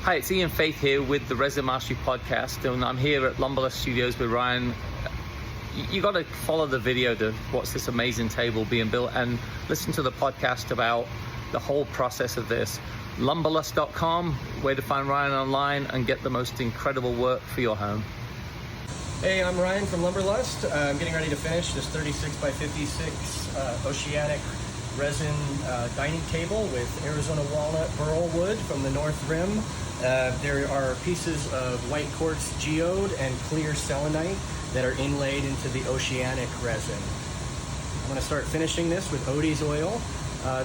Hi, it's Ian Faith here with the Resin Mastery podcast, and I'm here at Lumberlust Studios with Ryan. You got to follow the video to watch this amazing table being built and listen to the podcast about the whole process of this. Lumberlust.com, way to find Ryan online and get the most incredible work for your home. Hey, I'm Ryan from Lumberlust. I'm getting ready to finish this 36 by 56 oceanic resin dining table with Arizona walnut burl wood from the North Rim. There are pieces of white quartz geode and clear selenite that are inlaid into the oceanic resin. I'm going to start finishing this with Odie's oil.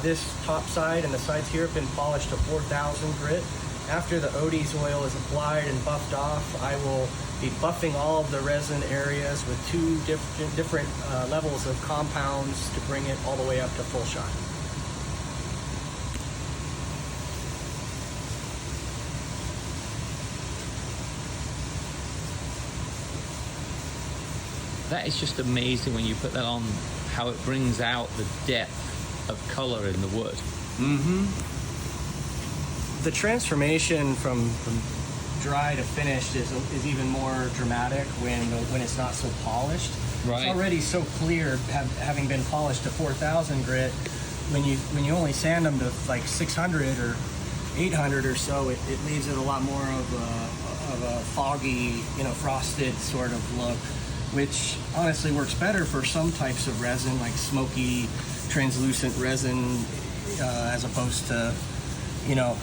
This top side and the sides here have been polished to 4,000 grit. After the Odie's oil is applied and buffed off, I will be buffing all of the resin areas with two different levels of compounds to bring it all the way up to full shine. That is just amazing when you put that on, how it brings out the depth of color in the wood. Mm-hmm. The transformation from dry to finished is even more dramatic when it's not so polished. Right. It's already so clear, having been polished to 4,000 grit. When you only sand them to like 600 or 800 or so, it leaves it a lot more of a foggy, frosted sort of look, which honestly works better for some types of resin, like smoky, translucent resin, as opposed to,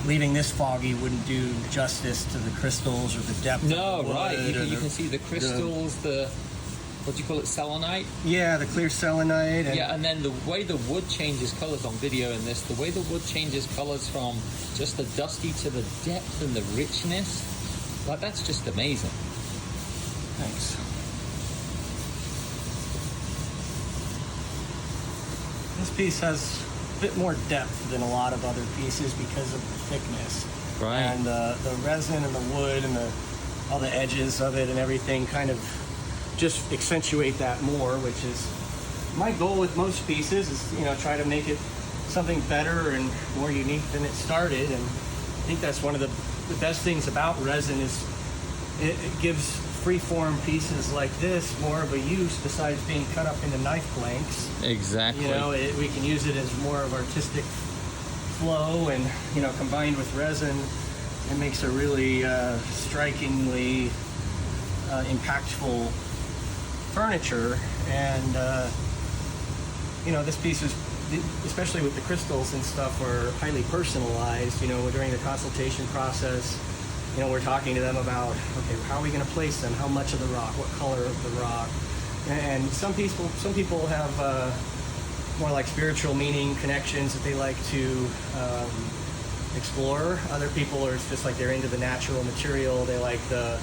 leaving this foggy wouldn't do justice to the crystals or the depth. No, of the wood. right. You can see the crystals, what do you call it, selenite? Yeah, the clear selenite. And then the way the wood changes colors on video in this, the way the wood changes colors from just the dusty to the depth and the richness, that's just amazing. Thanks. This piece has a bit more depth than a lot of other pieces because of the thickness. Right. And the resin and the wood and all the edges of it and everything kind of just accentuate that more, which is my goal with most pieces is, try to make it something better and more unique than it started. And I think that's one of the best things about resin is it gives free-form pieces like this more of a use besides being cut up into knife blanks. Exactly. We can use it as more of artistic flow, and combined with resin, it makes a really strikingly impactful furniture. And this piece is, especially with the crystals and stuff, are highly personalized. During the consultation process, we're talking to them about, okay, how are we going to place them? How much of the rock? What color of the rock? And some people have more like spiritual meaning connections that they like to explore. Other people are just like they're into the natural material. They like the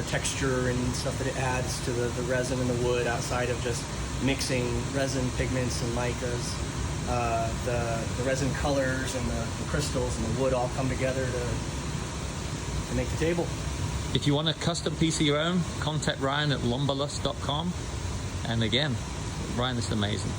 texture and stuff that it adds to the resin and the wood outside of just mixing resin pigments and micas. The resin colors and the crystals and the wood all come together to make the table. If you want a custom piece of your own, contact Ryan at Lumberlust.com. And again, Ryan, this is amazing.